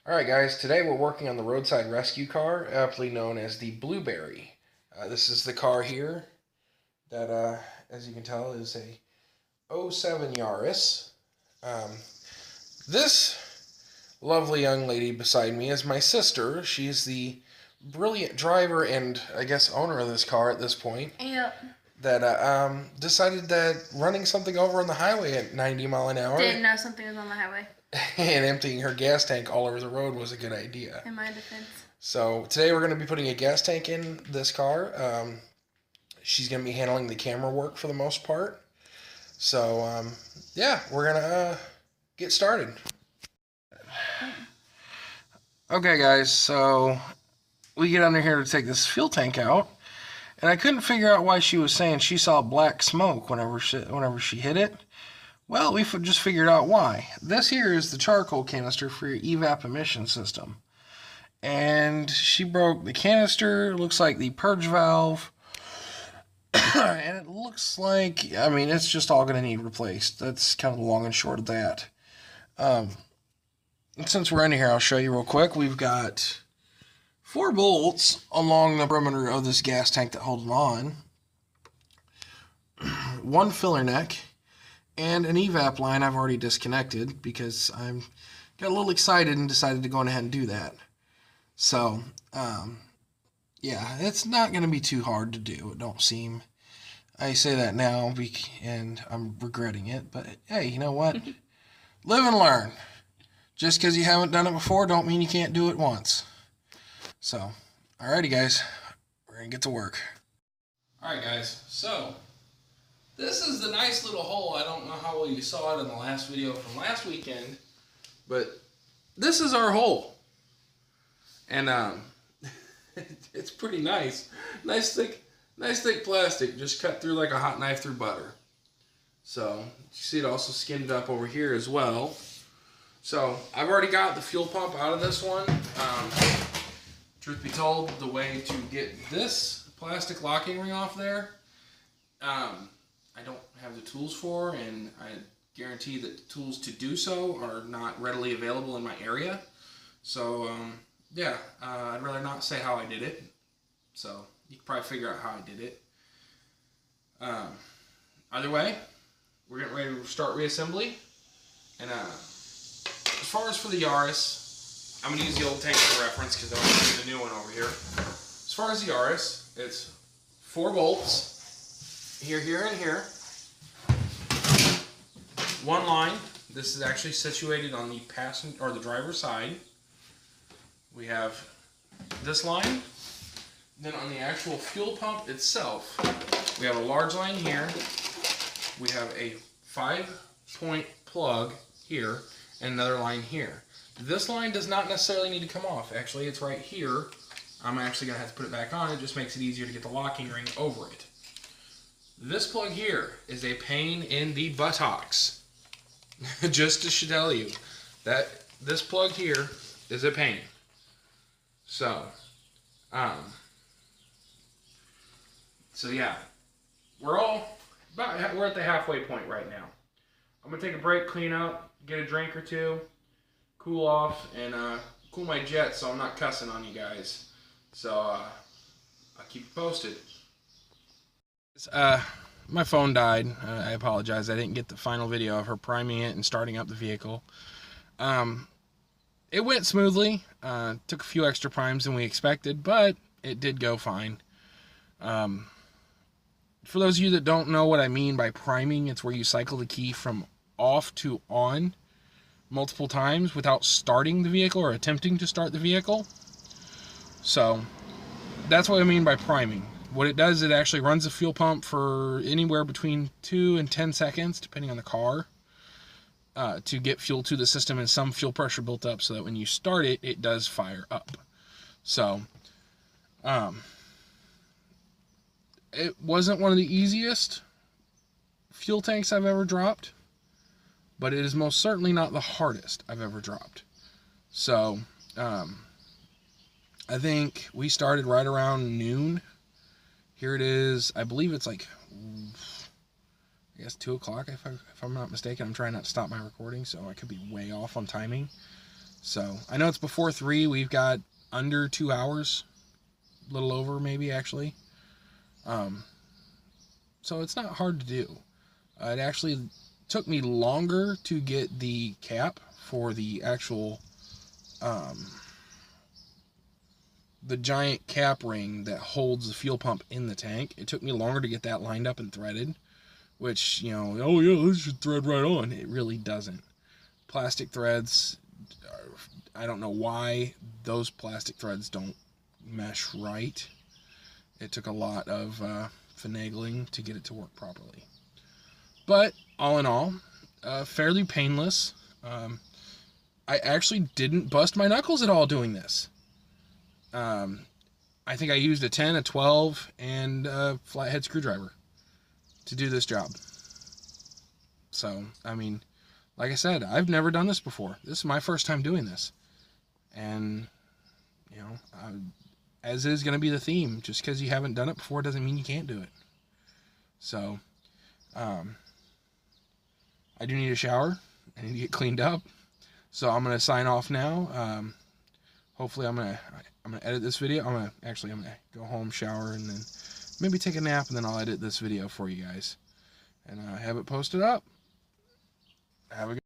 Alright guys, today we're working on the roadside rescue car, aptly known as the Blueberry. This is the car here that, as you can tell, is a '07 Yaris. Um, this lovely young lady beside me is my sister. She's the brilliant driver and, I guess, owner of this car at this point. Yep. That decided that running something over on the highway at 90 mile an hour Didn't know something was on the highway. and emptying her gas tank all over the road was a good idea. In my defense. So today we're going to be putting a gas tank in this car. She's going to be handling the camera work for the most part. So yeah, we're going to get started. Okay guys, so we get under here to take this fuel tank out. And I couldn't figure out why she was saying she saw black smoke whenever she hit it. Well, we just figured out why. This here is the charcoal canister for your evap emission system. And she broke the canister, looks like the purge valve, and it looks like, I mean, it's just all going to need replaced. That's kind of the long and short of that. Since we're in here, I'll show you real quick. We've got 4 bolts along the perimeter of this gas tank that hold it on, 1 filler neck, and an evap line I've already disconnected because I got a little excited and decided to go ahead and do that. So, yeah, it's not going to be too hard to do, it don't seem. I say that now and I'm regretting it, but hey, you know what? Live and learn. Just because you haven't done it before don't mean you can't do it once. So, alrighty guys, we're going to get to work. Alright guys, so this is the nice little hole. I don't know how well you saw it in the last video from last weekend, but this is our hole. And it's pretty nice. Nice thick plastic, just cut through like a hot knife through butter. So, you see it also skinned up over here as well. So, I've already got the fuel pump out of this one. Truth be told, the way to get this plastic locking ring off there, I don't have the tools for, and I guarantee that the tools to do so are not readily available in my area. So, yeah, I'd rather not say how I did it. So, you can probably figure out how I did it. Either way, we're getting ready to start reassembly. And as far as for the Yaris, I'm going to use the old tank for reference because I don't use the new one over here. As far as the Yaris, it's 4 bolts, here, here, and here. 1 line. This is actually situated on the passenger or the driver's side. We have this line. Then on the actual fuel pump itself, we have a large line here. We have a 5-point plug here and another line here. This line does not necessarily need to come off. Actually, it's right here. I'm actually going to have to put it back on. It just makes it easier to get the locking ring over it. This plug here is a pain in the buttocks. Just to tell you that this plug here is a pain. So yeah, we're at the halfway point right now. I'm going to take a break, clean up, get a drink or two, cool off, and cool my jet so I'm not cussing on you guys. So I'll keep you posted. My phone died. I apologize. I didn't get the final video of her priming it and starting up the vehicle. It went smoothly. Took a few extra primes than we expected, but it did go fine. For those of you that don't know what I mean by priming, it's where you cycle the key from off to on multiple times without starting the vehicle or attempting to start the vehicle. So that's what I mean by priming. What it does, it actually runs the fuel pump for anywhere between 2 and 10 seconds, depending on the car, to get fuel to the system and some fuel pressure built up so that when you start it, it does fire up. So, it wasn't one of the easiest fuel tanks I've ever dropped, but it is most certainly not the hardest I've ever dropped. So, I think we started right around noon. Here it is. I believe it's like, I guess 2 o'clock if I'm not mistaken. I'm trying not to stop my recording, so I could be way off on timing. So I know it's before 3. We've got under 2 hours, a little over maybe actually. So it's not hard to do. It actually took me longer to get the cap for the actual the giant cap ring that holds the fuel pump in the tank. It took me longer to get that lined up and threaded, which, you know, oh yeah, this should thread right on. It really doesn't. Plastic threads, I don't know why those plastic threads don't mesh right. It took a lot of finagling to get it to work properly. But all in all, fairly painless. I actually didn't bust my knuckles at all doing this. I think I used a 10, a 12, and a flathead screwdriver to do this job. So, I mean, like I said, I've never done this before. This is my first time doing this. And, you know, as is going to be the theme, just because you haven't done it before doesn't mean you can't do it. So, I do need a shower. I need to get cleaned up. So I'm going to sign off now. Hopefully I'm gonna edit this video. I'm gonna go home, shower, and then maybe take a nap, and then I'll edit this video for you guys and have it posted up. Have a good